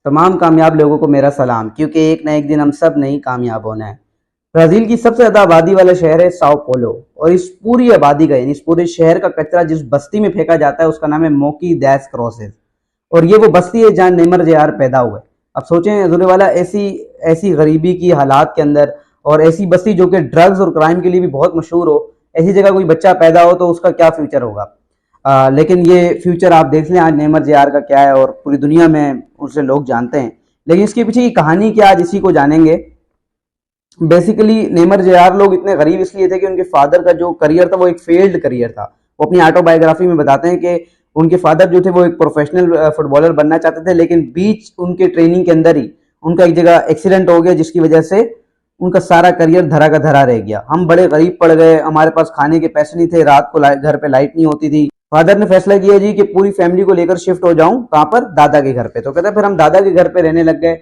तमाम कामयाब लोगों को मेरा सलाम, क्योंकि एक ना एक दिन हम सब नहीं कामयाब होना है। ब्राजील की सबसे ज्यादा आबादी वाला शहर है साओ पोलो, और इस पूरी आबादी का यानी इस पूरे शहर का कचरा जिस बस्ती में फेंका जाता है उसका नाम है मोकी दैस क्रॉसेस। और ये वो बस्ती है जहाँ नेमर जेआर पैदा हुए। अब सोचें अजूले वाला, ऐसी ऐसी गरीबी की हालात के अंदर और ऐसी बस्ती जो कि ड्रग्स और क्राइम के लिए भी बहुत मशहूर हो, ऐसी जगह कोई बच्चा पैदा हो तो उसका क्या फ्यूचर होगा। लेकिन ये फ्यूचर आप देख लें आज नेमर जेआर का क्या है, और पूरी दुनिया में उसे लोग जानते हैं। लेकिन इसके पीछे की कहानी क्या, आज इसी को जानेंगे। बेसिकली नेमर जेआर लोग इतने गरीब इसलिए थे कि उनके फादर का जो करियर था वो एक फेल्ड करियर था। वो अपनी ऑटोबायोग्राफी में बताते हैं कि उनके फादर जो थे वो एक प्रोफेशनल फुटबॉलर बनना चाहते थे, लेकिन बीच उनके ट्रेनिंग के अंदर ही उनका एक जगह एक्सीडेंट हो गया, जिसकी वजह से उनका सारा करियर धरा का धरा रह गया। हम बड़े गरीब पड़ गए, हमारे पास खाने के पैसे नहीं थे, रात को घर पे लाइट नहीं होती थी। फादर ने फैसला किया जी कि पूरी फैमिली को लेकर शिफ्ट हो जाऊं, कहां पर, दादा के घर पे। तो कहते फिर हम दादा के घर पे रहने लग गए,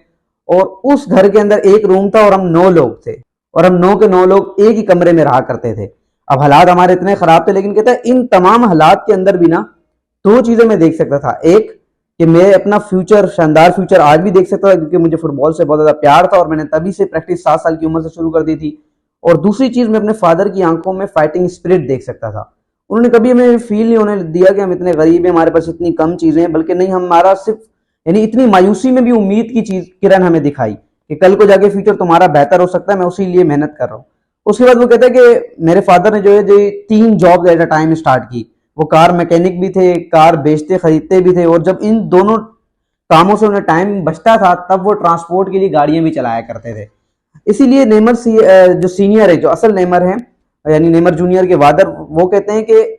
और उस घर के अंदर एक रूम था और हम 9 लोग थे, और हम 9 के 9 लोग एक ही कमरे में रहा करते थे। अब हालात हमारे इतने खराब थे, लेकिन कहता है इन तमाम हालात के अंदर भी ना 2 चीजें मैं देख सकता था। एक कि मैं अपना फ्यूचर, शानदार फ्यूचर आज भी देख सकता था, क्योंकि मुझे फुटबॉल से बहुत ज्यादा प्यार था और मैंने तभी से प्रैक्टिस 7 साल की उम्र से शुरू कर दी थी। और दूसरी चीज, मैं अपने फादर की आंखों में फाइटिंग स्पिरिट देख सकता था। उन्होंने कभी हमें फील नहीं होने दिया कि हम इतने गरीब हैं, हमारे पास इतनी कम चीजें हैं, बल्कि नहीं, हमारा सिर्फ यानी इतनी मायूसी में भी उम्मीद की चीज किरण हमें दिखाई कि कल को जाके फ्यूचर तुम्हारा बेहतर हो सकता है, मैं उसी लिए मेहनत कर रहा हूँ। उसके बाद वो कहते हैं कि मेरे फादर ने जो है 3 job at a time start की। वो कार मैकेनिक भी थे, कार बेचते खरीदते भी थे, और जब इन दोनों कामों से उन्हें टाइम बचता था तब वो ट्रांसपोर्ट के लिए गाड़ियां भी चलाया करते थे। इसीलिए नेमर जो सीनियर है, जो असल नेमर है यानी नेमर जूनियर के फादर, वो कहते हैं कि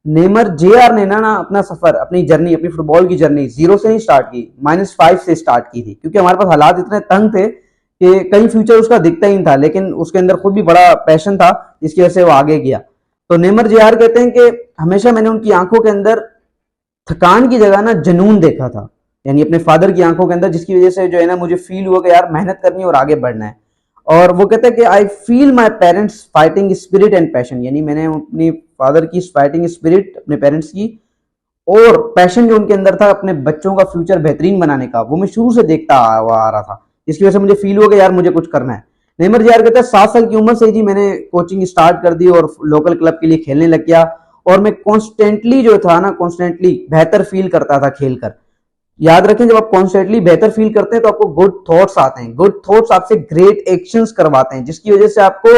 नेमर जेआर ने ना अपना सफर, अपनी जर्नी, अपनी फुटबॉल की जर्नी 0 से नहीं स्टार्ट की, -5 से स्टार्ट की थी, क्योंकि हमारे पास हालात इतने तंग थे कि कहीं फ्यूचर उसका दिखता ही नहीं था, लेकिन उसके अंदर खुद भी बड़ा पैशन था जिसकी वजह से वो आगे गया। तो नेमर जेआर कहते हैं कि हमेशा मैंने उनकी आंखों के अंदर थकान की जगह ना जनून देखा था, यानी अपने फादर की आंखों के अंदर, जिसकी वजह से जो है ना मुझे फील हुआ कि यार मेहनत करनी है और आगे बढ़ना है। और वो कहते हैं कि I feel my parents fighting spirit and passion, यानी मैंने अपनी फादर की फाइटिंग स्पिरिट, अपने पेरेंट्स की, और पैशन जो उनके अंदर था अपने बच्चों का फ्यूचर बेहतरीन बनाने का, वो मैं शुरू से देखता आ रहा था, जिसकी वजह से मुझे फील हुआ कि यार मुझे कुछ करना है। नेमर जेआर कहता है 7 साल की उम्र से ही जी मैंने कोचिंग स्टार्ट कर दी और लोकल क्लब के लिए खेलने लग गया, और मैं कॉन्स्टेंटली जो था ना, कॉन्स्टेंटली बेहतर फील करता था खेलकर। याद रखें, जब आप कॉन्स्टेंटली बेहतर फील करते हैं तो आपको गुड थॉट्स आते हैं, गुड थॉट्स आपसे ग्रेट एक्शंस करवाते हैं, जिसकी वजह से आपको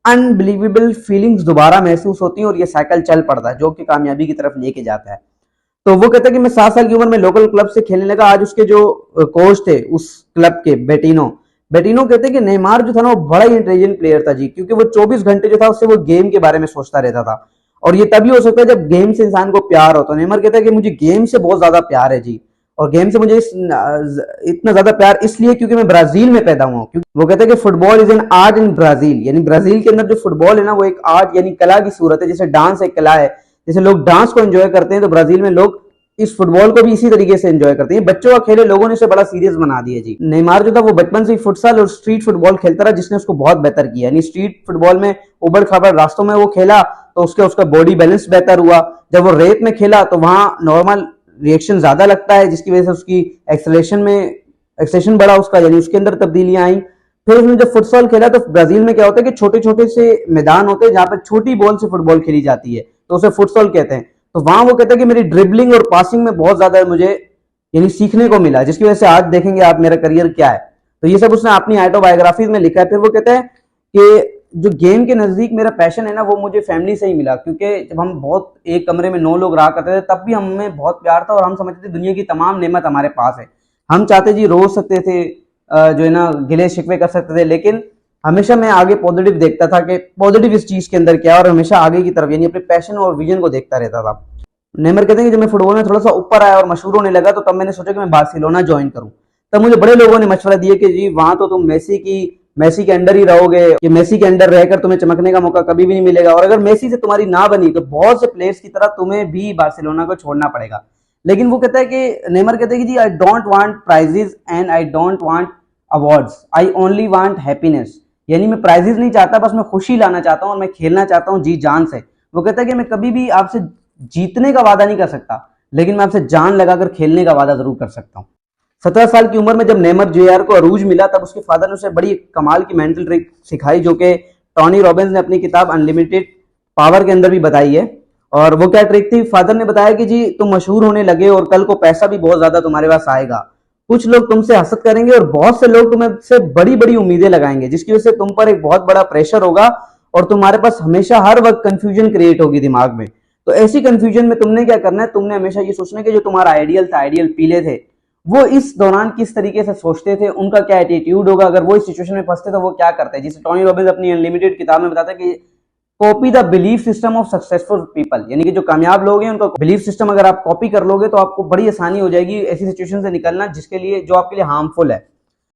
अनबिलीवेबल फीलिंग्स दोबारा महसूस होती हैं, और ये साइकिल चल पड़ता है जो कि कामयाबी की तरफ लेके जाता है। तो वो कहता है कि मैं 7 साल की उम्र में लोकल क्लब से खेलने लगा। आज उसके जो कोच थे उस क्लब के, बेटिनो कहते हैं कि नेमार जो था ना वो बड़ा ही इंटेलिजेंट प्लेयर था जी, क्योंकि वो 24 घंटे जो था उससे वो गेम के बारे में सोचता रहता था, और ये तभी हो सकता है जब गेम से इंसान को प्यार हो। तो नेमर कहता है कि मुझे गेम से बहुत ज्यादा प्यार है जी, और गेम से मुझे इतना ज्यादा प्यार इसलिए क्योंकि मैं ब्राजील में पैदा हुआ हूँ। क्योंकि वो कहते हैं कि football is an art in Brazil, यानी ब्राजील के अंदर जो फुटबॉल है ना वो एक आर्ट यानी कला की सूरत है। जैसे डांस एक कला है, जैसे लोग डांस को एंजॉय करते हैं, तो ब्राजील में लोग इस फुटबॉल को भी इसी तरीके से एंजॉय करते हैं। बच्चों का खेल है, लोगों ने इसे बड़ा सीरियस बना दिया जी। नेमार जो था वो बचपन से ही फुटसल और स्ट्रीट फुटबॉल खेलता रहा, जिसने उसको बहुत बेहतर किया। यानी स्ट्रीट फुटबॉल में उबड़ खाबड़ रास्तों में वो खेला तो उसका बॉडी बैलेंस बेहतर हुआ। जब वो रेत में खेला तो वहां नॉर्मल रिएक्शन ज्यादा लगता है, जिसकी वजह से उसकी एक्सेलेरेशन बढ़ा उसका, यानी उसके अंदर तब्दीलियां आई। फिर उसने जब फुटबॉल खेला तो ब्राजील में क्या होता है कि छोटे छोटे से मैदान होते हैं जहां पर छोटी बॉल से फुटबॉल खेली जाती है, तो उसे फुटबॉल कहते हैं। तो वहां वो कहता है कि मेरी ड्रिबलिंग और पासिंग में बहुत ज्यादा मुझे यानी सीखने को मिला, जिसकी वजह से आज देखेंगे आप मेरा करियर क्या है। तो ये सब उसने अपनी ऑटोबायोग्राफीज में लिखा है। फिर वो कहता है कि जो गेम के नजदीक मेरा पैशन है ना वो मुझे फैमिली से ही मिला, क्योंकि जब हम बहुत एक कमरे में 9 लोग रहा करते थे तब भी हमें बहुत प्यार था, और हम समझते थे दुनिया की तमाम नेमत हमारे पास है। हम चाहते जी रो सकते थे, जो है ना गिले शिकवे कर सकते थे, लेकिन हमेशा मैं आगे पॉजिटिव देखता था कि पॉजिटिव इस चीज के अंदर क्या है, और हमेशा आगे की तरफ यानी अपने पैशन और विजन को देखता रहता था। नेमर कहते हैं कि जब मैं फुटबॉल में थोड़ा सा ऊपर आया और मशहूर होने लगा तो तब मैंने सोचा कि मैं बार्सिलोना ज्वाइन करूं। तब मुझे बड़े लोगों ने मशवरा दिया कि जी वहां तो तुम मेसी के अंडर ही रहोगे, कि मेसी के अंडर रहकर तुम्हें चमकने का मौका कभी भी नहीं मिलेगा, और अगर मेसी से तुम्हारी ना बनी तो बहुत से प्लेयर्स की तरह तुम्हें भी बार्सिलोना को छोड़ना पड़ेगा। लेकिन वो कहता है कि नेमर कहते हैं कि जी I don't want prizes and I don't want awards, I only want happiness, यानी मैं प्राइजेस नहीं चाहता, बस मैं खुशी लाना चाहता हूँ और मैं खेलना चाहता हूँ जी जान से। वो कहता है कि मैं कभी भी आपसे जीतने का वादा नहीं कर सकता, लेकिन मैं आपसे जान लगाकर खेलने का वादा जरूर कर सकता हूँ। 17 साल की उम्र में जब नेमर जेआर को अरूज मिला तब उसके फादर ने उसे बड़ी कमाल की मेंटल ट्रिक सिखाई, जो कि टॉनी रॉबिन्स ने अपनी किताब अनलिमिटेड पावर के अंदर भी बताई है। और वो क्या ट्रिक थी? फादर ने बताया कि जी तुम मशहूर होने लगे और कल को पैसा भी बहुत ज्यादा तुम्हारे पास आएगा, कुछ लोग तुमसे हसद करेंगे और बहुत से लोग तुमसे बड़ी बड़ी उम्मीदें लगाएंगे, जिसकी वजह से तुम पर एक बहुत बड़ा प्रेशर होगा और तुम्हारे पास हमेशा हर वक्त कंफ्यूजन क्रिएट होगी दिमाग में। तो ऐसी कंफ्यूजन में तुमने क्या करना है, तुमने हमेशा ये सोचना है कि जो तुम्हारा आइडियल था, आइडियल पीले थे, वो इस दौरान किस तरीके से सोचते थे, उनका क्या एटीट्यूड होगा, अगर वो इस सिचुएशन में फंसते तो वो क्या करते हैं। जिसे टोनी रॉबिन्स अपनी अनलिमिटेड किताब में बताता है कि copy the belief system of successful people, यानी कि जो कामयाब लोग हैं उनका बिलीफ सिस्टम अगर आप कॉपी कर लोगे तो आपको बड़ी आसानी हो जाएगी ऐसी सिचुएशन से निकलना जिसके लिए जो आपके लिए हार्मफुल है।